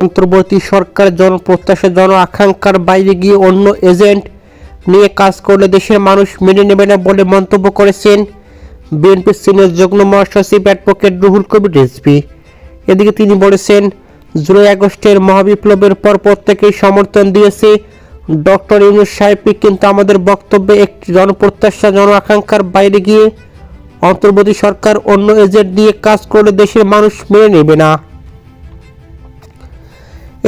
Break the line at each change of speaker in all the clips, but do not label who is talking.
অন্তর্বর্তী সরকার জনপ্রত্যাশা জন আকাঙ্ক্ষার বাইরে গিয়ে অন্য এজেন্ট নিয়ে কাজ করলে দেশের মানুষ মেনে নেবে না বলে মন্তব্য করেছেন বিএনপির সিনিয়র যুগ্ম মহাসচিব অ্যাডভোকেট রুহুল কবির রিজভী। এদিকে তিনি বলেছেন, জুলাই আগস্টের মহাবিপ্লবের পর প্রত্যেকেই সমর্থন দিয়েছে ডক্টর ইউনূস সাহেবকে, কিন্তু আমাদের বক্তব্যে একটি জনপ্রত্যাশা জন আকাঙ্ক্ষার বাইরে গিয়ে অন্তর্বর্তী সরকার অন্য এজেন্ট নিয়ে কাজ করলে দেশের মানুষ মেনে নেবে না।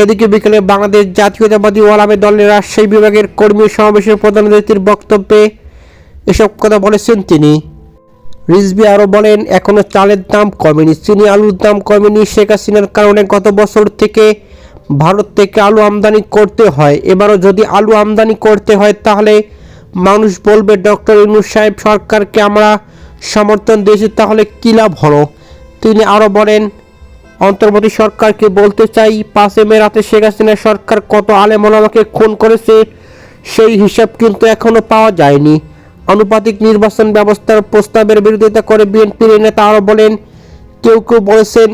এদিকে বিকেলে বাংলাদেশ জাতীয়তাবাদী ওলামা দলের রাজশাহী বিভাগের কর্মী সমাবেশের প্রধান অতিথির বক্তব্যে এসব কথা বলেছেন তিনি। রিজভী আরও বলেন, এখনও চালের দাম কমেনি, চিনি আলুর দাম কমেনি। শেখ হাসিনার কারণে গত বছর থেকে ভারত থেকে আলু আমদানি করতে হয়। এবারও যদি আলু আমদানি করতে হয় তাহলে মানুষ বলবে ডক্টর ইউনূস সাহেব সরকারকে আমরা সমর্থন দিয়েছি, তাহলে কী লাভ হলো। তিনি আরও বলেন, অন্তর্বর্তী সরকারকে বলতে চাই, 5 মে রাতে শেখ হাসিনা সরকার কত আলেম ওলামাকে খুন করেছে সেই হিসাব কিন্তু এখনও পাওয়া যায়নি। আনুপাতিক নির্বাচন ব্যবস্থার প্রস্তাবের বিরোধিতা করে বিএনপির নেতা আরও বলেন, কেউ কেউ বলেছেন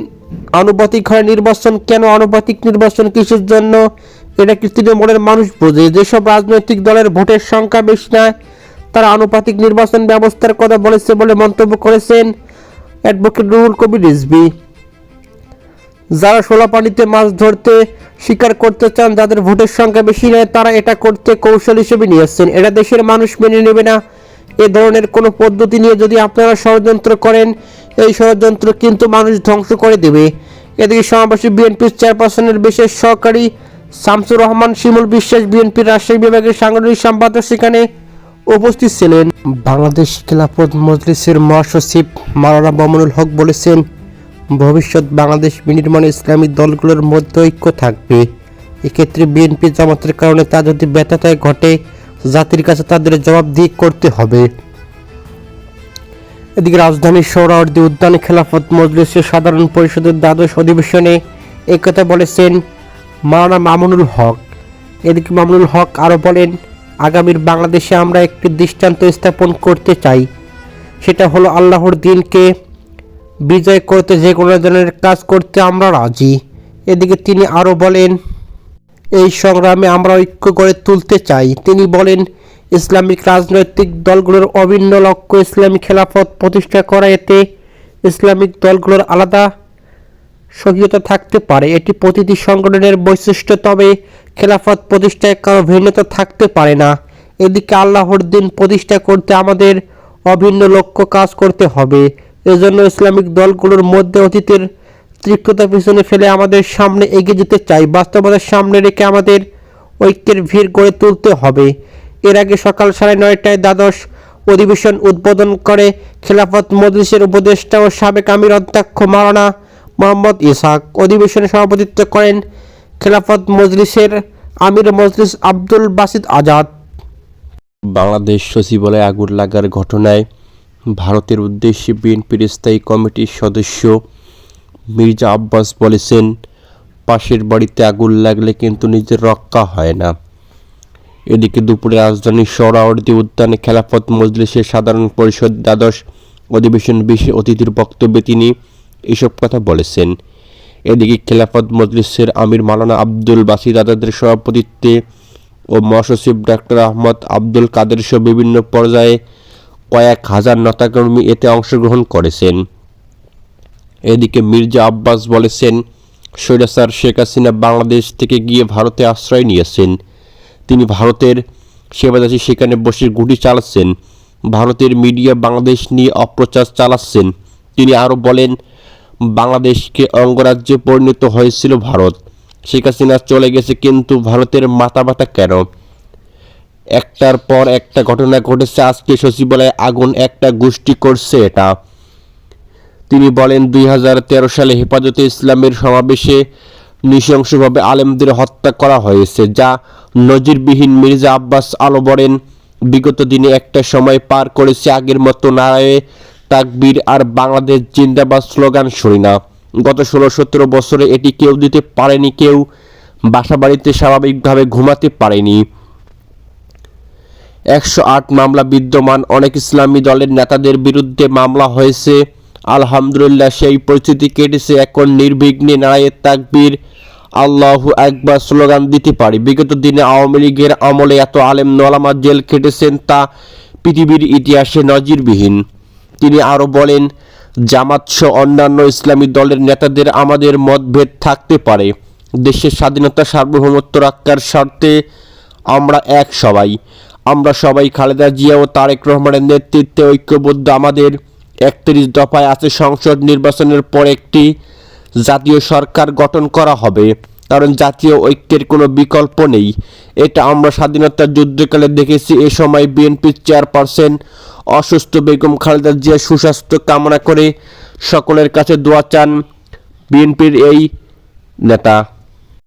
আনুপাতিক হয় নির্বাচন, কেন আনুপাতিক নির্বাচন কিসের জন্য, এটা কি তৃণমূলের মানুষ বোঝে? যেসব রাজনৈতিক দলের ভোটের সংখ্যা বেশি নয় তারা আনুপাতিক নির্বাচন ব্যবস্থার কথা বলেছে বলে মন্তব্য করেছেন অ্যাডভোকেট রুহুল কবির রিজভী। যারা শোলা পানিতে মাছ ধরতে শিকার করতে চান, যাদের ভোটের সংখ্যা বেশি নয়, তারা এটা করতে কৌশল হিসেবে নিয়েছেন। এটা দেশের মানুষ মেনে নেবে না। এ ধরনের কোনো পদ্ধতি নিয়ে যদি আপনারা ষড়যন্ত্র করেন, এই ষড়যন্ত্র কিন্তু মানুষ ধ্বংস করে দেবে। এদিকে সমাবেশে বিএনপির চেয়ারপারসনের বিশেষ সহকারী শামসুর রহমান শিমুল বিশ্বাস, বিএনপির রাজশাহী বিভাগের সাংগঠনিক সম্পাদক সেখানে উপস্থিত ছিলেন। বাংলাদেশ খেলাফত মজলিসের মহাসচিব মাওলানা মামুনুল হক বলেছেন, ভবিষ্যৎ বাংলাদেশ বিনির্মাণে ইসলামী দলগুলোর মধ্যে ঐক্য থাকবে। এক্ষেত্রে বিএনপি জামাতের কারণে তা যদি ব্যত্যয় ঘটে, জাতির কাছে তাদের জবাবদিহি করতে হবে। এদিকে রাজধানীর সোহরাওয়ার্দী উদ্যানে খেলাফত মজলিসের সাধারণ পরিষদের দ্বাদশ অধিবেশনে একথা বলেছেন মাওলানা মামুনুল হক। এদিকে মামুনুল হক আরও বলেন, আগামীর বাংলাদেশে আমরা একটি দৃষ্টান্ত স্থাপন করতে চাই, সেটা হলো আল্লাহর দিনকে বিজয় করতে যে কোনো ধরনের কাজ করতে আমরা রাজি। এদিকে তিনি আরও বলেন, এই সংগ্রামে আমরা ঐক্য গড়ে তুলতে চাই। তিনি বলেন, ইসলামিক রাজনৈতিক দলগুলোর অভিন্ন লক্ষ্য ইসলামী খেলাফত প্রতিষ্ঠা করা। এতে ইসলামিক দলগুলোর আলাদা স্বকীয়তা থাকতে পারে, এটি প্রতিটি সংগঠনের বৈশিষ্ট্য, তবে খেলাফত প্রতিষ্ঠায় কারো ভিন্নতা থাকতে পারে না। এদিকে আল্লাহর দিন প্রতিষ্ঠা করতে আমাদের অভিন্ন লক্ষ্য কাজ করতে হবে। এজন্য ইসলামিক দলগুলোর মধ্যে অতীতের তিক্ততা পিছনে ফেলে আমাদের সামনে এগিয়ে যেতে চাই। বাস্তবতার সামনে রেখে আমাদের ঐক্যের ভিড় গড়ে তুলতে হবে। এর আগে সকাল 9:30টায় দ্বাদশ অধিবেশন উদ্বোধন করে খেলাফত মজলিসের উপদেষ্টা ও সাবেক আমির অধ্যক্ষ মাওলানা মোহাম্মদ ইসহাক। অধিবেশনে সভাপতিত্ব করেন খেলাফত মজলিসের আমির মজলিস আব্দুল বাসিত আজাদ।
বাংলাদেশ সচিবালয়ে আগুন লাগার ঘটনায় ভারতের উদ্দেশ্যে বিএনপির স্থায়ী কমিটির সদস্য মির্জা আব্বাস বলেছেন, পাশের বাড়িতে আগুন লাগলে কিন্তু নিজের রক্ষা হয় না। এদিকে দুপুরে রাজধানীর সোহরাওয়ার্দী উদ্যানে খেলাফত মজলিসের সাধারণ পরিষদ দ্বাদশ অধিবেশন বিশেষ অতিথির বক্তব্যে তিনি এসব কথা বলেছেন। এদিকে খেলাফত মজলিসের আমির মাওলানা আব্দুল বাসিত আজাদের সভাপতিত্বে ও মহাসচিব ডাক্তার আহমদ আব্দুল কাদের সহ বিভিন্ন পর্যায়ে কয়েক হাজার নেতাকর্মী এতে অংশগ্রহণ করেছেন। এদিকে মির্জা আব্বাস বলেছেন, স্বৈরাচার শেখ হাসিনা বাংলাদেশ থেকে গিয়ে ভারতে আশ্রয় নিয়েছেন। তিনি ভারতের সেবাদাসী সেখানে বসে গুটি চালাচ্ছেন। ভারতের মিডিয়া বাংলাদেশ নিয়ে অপপ্রচার চালাচ্ছেন। তিনি আরও বলেন, বাংলাদেশকে অঙ্গরাজ্যে পরিণত হয়েছিল ভারত। শেখ হাসিনা চলে গেছে, কিন্তু ভারতের মাথা ব্যথা কেন? একটার পর একটা ঘটনা ঘটেছে। আজকে সচিবালয়ে আগুন একটা গোষ্ঠী করছে এটা। তিনি বলেন, 2013 সালে হেফাজতে ইসলামের সমাবেশে নৃশংসভাবে আলেমদের হত্যা করা হয়েছে, যা নজিরবিহীন। মির্জা আব্বাস আলো বলেন, বিগত দিনে একটা সময় পার করেছে, আগের মতো নারায়ে তাকবীর আর বাংলাদেশ জিন্দাবাদ স্লোগান শুনি না। গত 16-17 বছরে এটি কেউ দিতে পারেনি, কেউ বাসাবাড়িতে স্বাভাবিকভাবে ঘুমাতে পারেনি। 108 মামলা বিদ্যমান, অনেক ইসলামী দলের নেতাদের বিরুদ্ধে মামলা হয়েছে। আলহামদুলিল্লাহ সেই পরিস্থিতি কেটেছে। এখন নির্বিঘ্নে নারায়ে তাকবীর আল্লাহু আকবার স্লোগান দিতে পারি। বিগত দিনে আওয়ামী লীগের আমলে এত আলেম ওলামা জেল খেটেছেন তা পৃথিবীর ইতিহাসে নজিরবিহীন। তিনি আরও বলেন, জামাত সহ অন্যান্য ইসলামী দলের নেতাদের আমাদের মতভেদ থাকতে পারে, দেশের স্বাধীনতা সার্বভৌমত্ব রক্ষার স্বার্থে আমরা সবাই খালেদা জিয়া ও তারেক রহমানের নেতৃত্বে ঐক্যবদ্ধ। আমাদের 31 দফায় আছে সংসদ নির্বাচনের পর একটি জাতীয় সরকার গঠন করা হবে, কারণ জাতীয় ঐক্যের কোনো বিকল্প নেই। এটা আমরা স্বাধীনতার যুদ্ধকালে দেখেছি। এ সময় বিএনপির চেয়ারপারসন অসুস্থ বেগম খালেদা জিয়ার সুস্বাস্থ্য কামনা করে সকলের কাছে দোয়া চান বিএনপির এই নেতা।